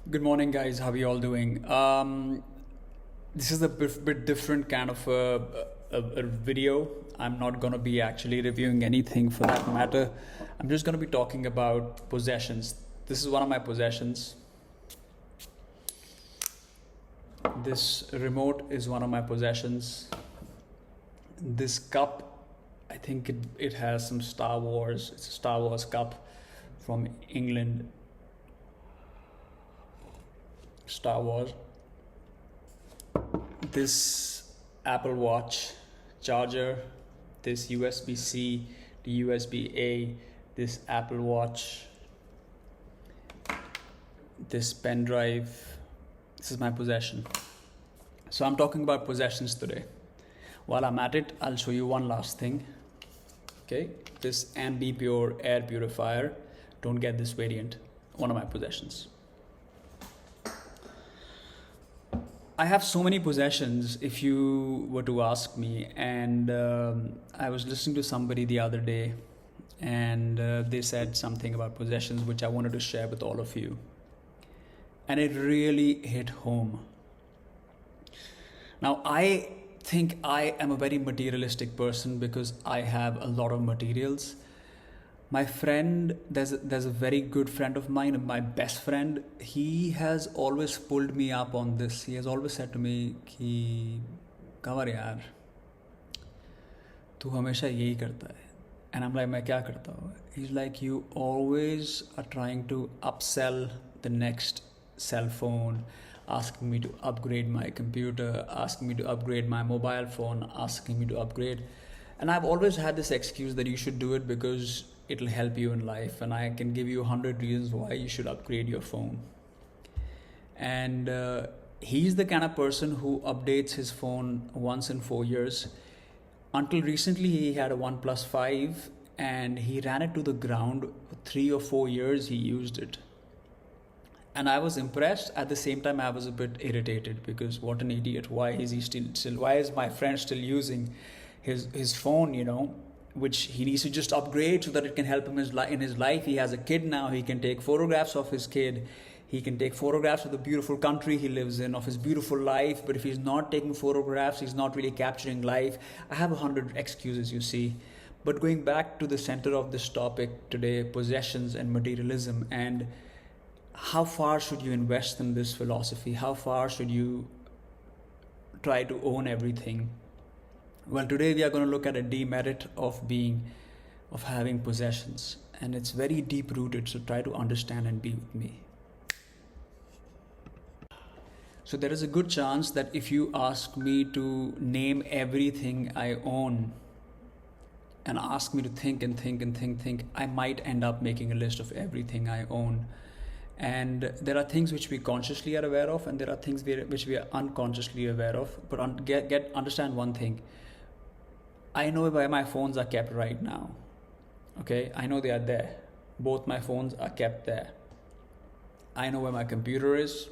Good morning, guys. How are you all doing? This is a bit different kind of a video. I'm not going to be actually reviewing anything for that matter. I'm just going to be talking about possessions. This is one of my possessions. This remote is one of my possessions. This cup, I think it has some Star Wars. It's a Star Wars cup from England. Star Wars. This Apple Watch charger, this USB-C to USB-A, this Apple Watch, this pen drive. This is my possession. So I'm talking about possessions today. While I'm at it, I'll show you one last thing. Okay, this Ambi Pure air purifier. Don't get this variant. One of my possessions. I have so many possessions, if you were to ask me, and I was listening to somebody the other day, and they said something about possessions which I wanted to share with all of you, and it really hit home. Now, I think I am a very materialistic person because I have a lot of materials. My friend, there's a very good friend of mine, my best friend. He has always pulled me up on this. He has always said to me कि कंवर यार तू हमेशा यही करता है. And I'm like, मैं क्या करता हूँ? He's like, you always are trying to upsell the next cell phone, asking me to upgrade my computer, asking me to upgrade my mobile phone, asking me to upgrade. And I've always had this excuse that you should do it because it'll help you in life, and I can give you 100 reasons why you should upgrade your phone. And he's the kind of person who updates his phone once in 4 years. Until recently, he had a OnePlus 5 and he ran it to the ground. For 3 or 4 years, he used it. And I was impressed. At the same time, I was a bit irritated because what an idiot. Why is he still why is my friend still using his phone, which he needs to just upgrade so that it can help him in his life. He has a kid now. He can take photographs of his kid. He can take photographs of the beautiful country he lives in, of his beautiful life. But if he's not taking photographs, he's not really capturing life. I have 100 excuses, you see. But going back to the center of this topic today, possessions and materialism, and how far should you invest in this philosophy? How far should you try to own everything? Well, today we are going to look at a demerit of having possessions, and it's very deep rooted, so try to understand and be with me. So there is a good chance that if you ask me to name everything I own and ask me to think, I might end up making a list of everything I own. And there are things which we consciously are aware of, and there are things which we are unconsciously aware of. But understand one thing. I know where my phones are kept right now. Okay, I know they are there. Both my phones are kept there. I know where my computer is.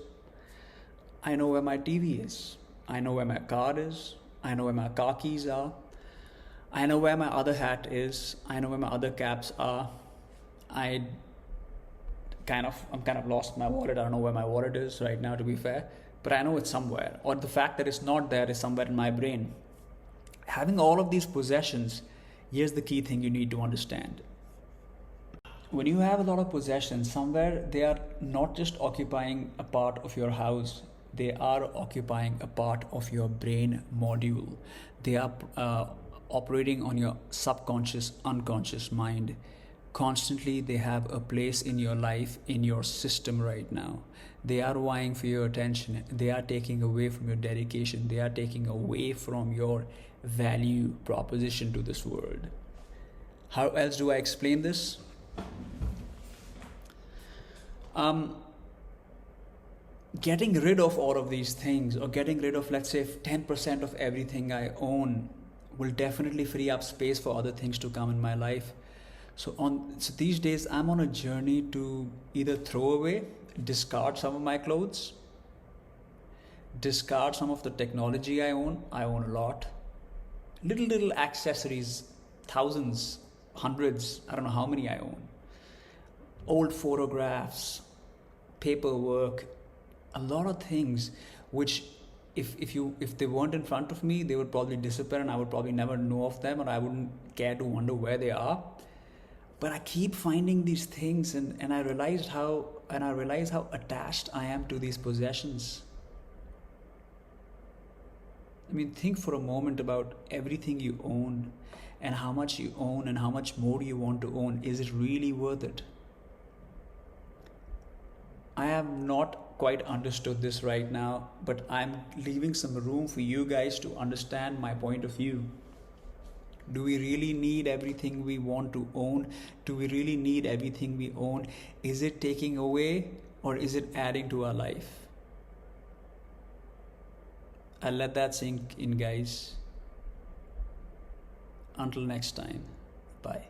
I know where my TV is. I know where my card is. I know where my car keys are. I know where my other hat is. I know where my other caps are. I'm kind of lost my wallet. I don't know where my wallet is right now, to be fair, but I know it's somewhere. Or the fact that it's not there is somewhere in my brain. Having all of these possessions, here's the key thing you need to understand. When you have a lot of possessions, somewhere they are not just occupying a part of your house, they are occupying a part of your brain module. They are operating on your subconscious, unconscious mind. Constantly, they have a place in your life, in your system right now. They are vying for your attention. They are taking away from your dedication. They are taking away from your value proposition to this world. How else do I explain this? Getting rid of all of these things, or getting rid of, let's say, 10% of everything I own, will definitely free up space for other things to come in my life. So these days, I'm on a journey to either throw away, discard some of my clothes, discard some of the technology I own. I own a lot. Little accessories, thousands, hundreds, I don't know how many I own. Old photographs, paperwork, A lot of things which if they weren't in front of me, they would probably disappear and I would probably never know of them, or I wouldn't care to wonder where they are. But I keep finding these things, and I realized how attached I am to these possessions. I mean, think for a moment about everything you own and how much you own and how much more you want to own. Is it really worth it? I have not quite understood this right now, but I'm leaving some room for you guys to understand my point of view. Do we really need everything we want to own? Do we really need everything we own? Is it taking away or is it adding to our life? I'll let that sink in, guys. Until next time, bye.